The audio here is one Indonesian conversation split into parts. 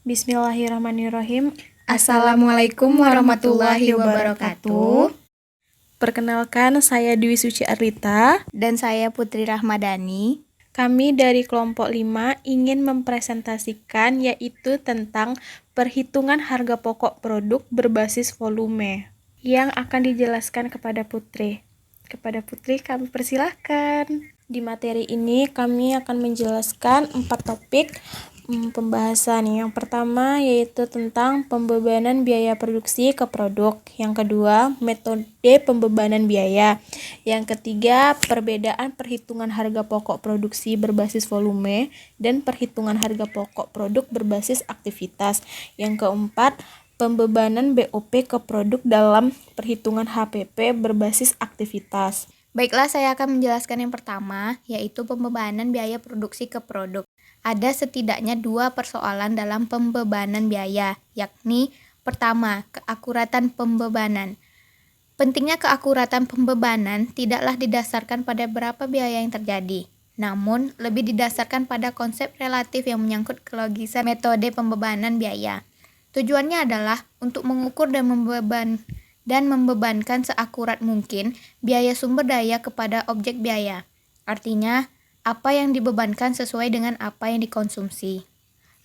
Bismillahirrahmanirrahim. Assalamualaikum warahmatullahi wabarakatuh. Perkenalkan, saya Dwi Suci Arlita. Dan saya Putri Rahmadani. Kami dari kelompok 5 ingin mempresentasikan yaitu tentang perhitungan harga pokok produk berbasis volume yang akan dijelaskan kepada Putri. Kepada Putri kami persilahkan. Di materi ini kami akan menjelaskan 4 topik pembahasan. Yang pertama yaitu tentang pembebanan biaya produksi ke produk. Yang kedua, metode pembebanan biaya. Yang ketiga, perbedaan perhitungan harga pokok produksi berbasis volume dan perhitungan harga pokok produk berbasis aktivitas. Yang keempat, pembebanan BOP ke produk dalam perhitungan HPP berbasis aktivitas. Baiklah, saya akan menjelaskan yang pertama, yaitu pembebanan biaya produksi ke produk. Ada setidaknya 2 persoalan dalam pembebanan biaya, yakni pertama, keakuratan pembebanan. Pentingnya keakuratan pembebanan tidaklah didasarkan pada berapa biaya yang terjadi, namun lebih didasarkan pada konsep relatif yang menyangkut kelogisan metode pembebanan biaya. Tujuannya adalah untuk mengukur dan membebankan seakurat mungkin biaya sumber daya kepada objek biaya. Artinya, apa yang dibebankan sesuai dengan apa yang dikonsumsi.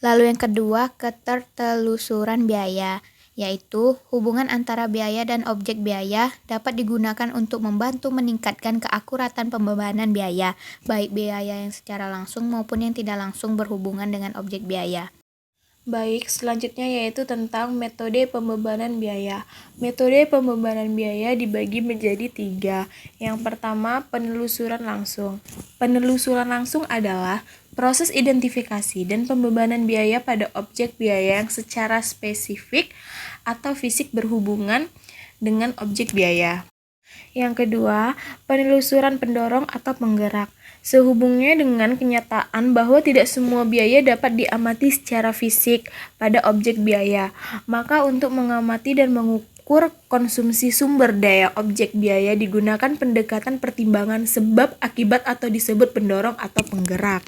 Lalu yang kedua, ketertelusuran biaya, yaitu hubungan antara biaya dan objek biaya dapat digunakan untuk membantu meningkatkan keakuratan pembebanan biaya, baik biaya yang secara langsung maupun yang tidak langsung berhubungan dengan objek biaya. Baik, selanjutnya yaitu tentang metode pembebanan biaya. Metode pembebanan biaya dibagi menjadi 3. Yang pertama, penelusuran langsung. Penelusuran langsung adalah proses identifikasi dan pembebanan biaya pada objek biaya yang secara spesifik atau fisik berhubungan dengan objek biaya. Yang kedua, penelusuran pendorong atau penggerak. Sehubungnya dengan kenyataan bahwa tidak semua biaya dapat diamati secara fisik pada objek biaya, maka untuk mengamati dan mengukur konsumsi sumber daya objek biaya digunakan pendekatan pertimbangan sebab akibat atau disebut pendorong atau penggerak.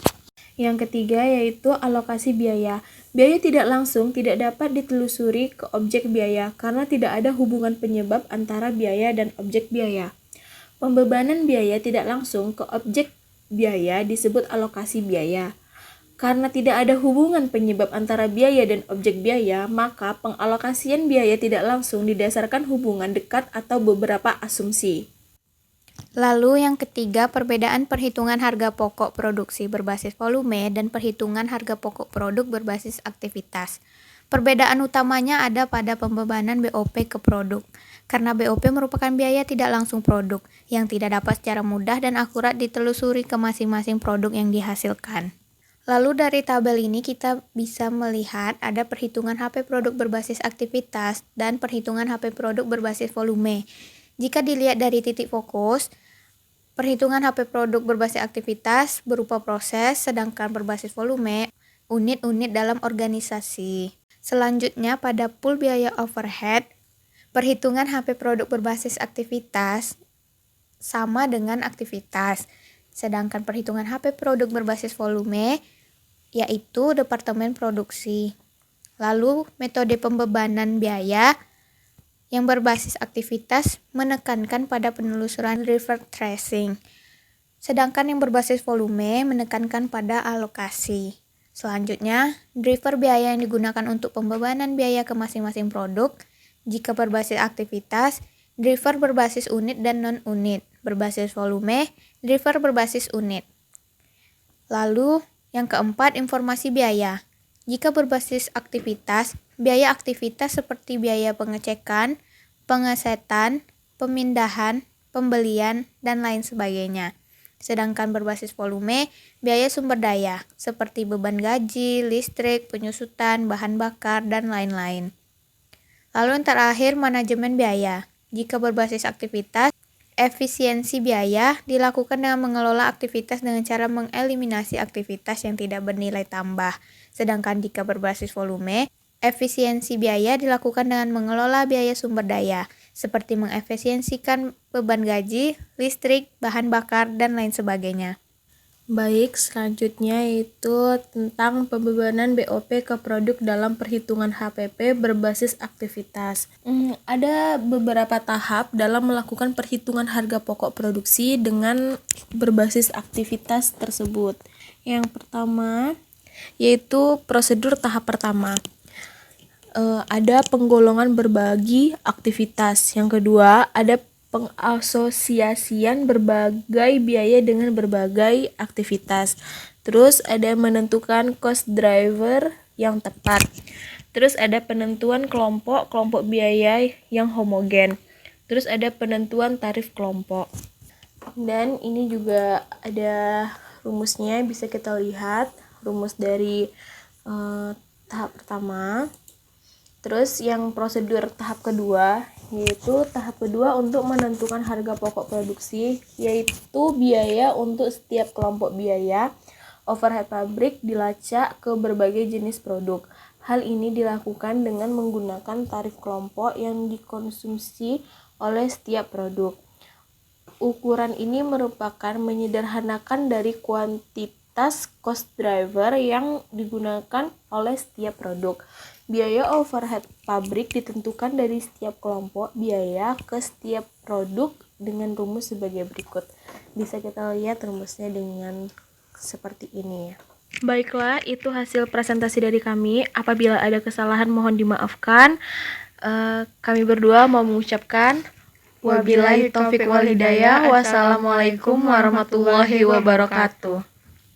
Yang ketiga yaitu alokasi biaya. Biaya tidak langsung tidak dapat ditelusuri ke objek biaya karena tidak ada hubungan penyebab antara biaya dan objek biaya. Pembebanan biaya tidak langsung ke objek biaya disebut alokasi biaya. Karena tidak ada hubungan penyebab antara biaya dan objek biaya, maka pengalokasian biaya tidak langsung didasarkan hubungan dekat atau beberapa asumsi. Lalu yang ketiga, perbedaan perhitungan harga pokok produksi berbasis volume dan perhitungan harga pokok produk berbasis aktivitas. Perbedaan utamanya ada pada pembebanan BOP ke produk, karena BOP merupakan biaya tidak langsung produk, yang tidak dapat secara mudah dan akurat ditelusuri ke masing-masing produk yang dihasilkan. Lalu dari tabel ini kita bisa melihat ada perhitungan HP produk berbasis aktivitas dan perhitungan HP produk berbasis volume. Jika dilihat dari titik fokus, perhitungan HP produk berbasis aktivitas berupa proses, sedangkan berbasis volume, unit-unit dalam organisasi. Selanjutnya pada pool biaya overhead, perhitungan HP produk berbasis aktivitas sama dengan aktivitas. Sedangkan perhitungan HP produk berbasis volume yaitu departemen produksi. Lalu metode pembebanan biaya yang berbasis aktivitas menekankan pada penelusuran reverse tracing. Sedangkan yang berbasis volume menekankan pada alokasi. Selanjutnya, driver biaya yang digunakan untuk pembebanan biaya ke masing-masing produk. Jika berbasis aktivitas, driver berbasis unit dan non-unit. Berbasis volume, driver berbasis unit. Lalu, yang keempat, informasi biaya. Jika berbasis aktivitas, biaya aktivitas seperti biaya pengecekan, pengesetan, pemindahan, pembelian, dan lain sebagainya. Sedangkan berbasis volume, biaya sumber daya, seperti beban gaji, listrik, penyusutan, bahan bakar, dan lain-lain. Lalu yang terakhir, manajemen biaya. Jika berbasis aktivitas, efisiensi biaya dilakukan dengan mengelola aktivitas dengan cara mengeliminasi aktivitas yang tidak bernilai tambah. Sedangkan jika berbasis volume, efisiensi biaya dilakukan dengan mengelola biaya sumber daya, seperti mengefisiensikan beban gaji, listrik, bahan bakar, dan lain sebagainya. Baik, selanjutnya yaitu tentang pembebanan BOP ke produk dalam perhitungan HPP berbasis aktivitas. Ada beberapa tahap dalam melakukan perhitungan harga pokok produksi dengan berbasis aktivitas tersebut. Yang pertama yaitu prosedur tahap pertama. Ada penggolongan berbagi aktivitas. Yang kedua, ada pengasosiasian berbagai biaya dengan berbagai aktivitas. Terus ada menentukan cost driver yang tepat. Terus ada penentuan kelompok biaya yang homogen. Terus ada penentuan tarif kelompok. Dan ini juga ada rumusnya, bisa kita lihat rumus dari tahap pertama. Terus yang prosedur tahap kedua, yaitu tahap kedua untuk menentukan harga pokok produksi, yaitu biaya untuk setiap kelompok biaya, overhead pabrik dilacak ke berbagai jenis produk. Hal ini dilakukan dengan menggunakan tarif kelompok yang dikonsumsi oleh setiap produk. Ukuran ini merupakan menyederhanakan dari kuantitas cost driver yang digunakan oleh setiap produk. Biaya overhead pabrik ditentukan dari setiap kelompok biaya ke setiap produk dengan rumus sebagai berikut. Bisa kita lihat rumusnya dengan seperti ini ya. Baiklah, itu hasil presentasi dari kami. Apabila ada kesalahan mohon dimaafkan. Kami berdua mau mengucapkan wabillahi taufiq wal hidayah. Wassalamualaikum warahmatullahi wabarakatuh.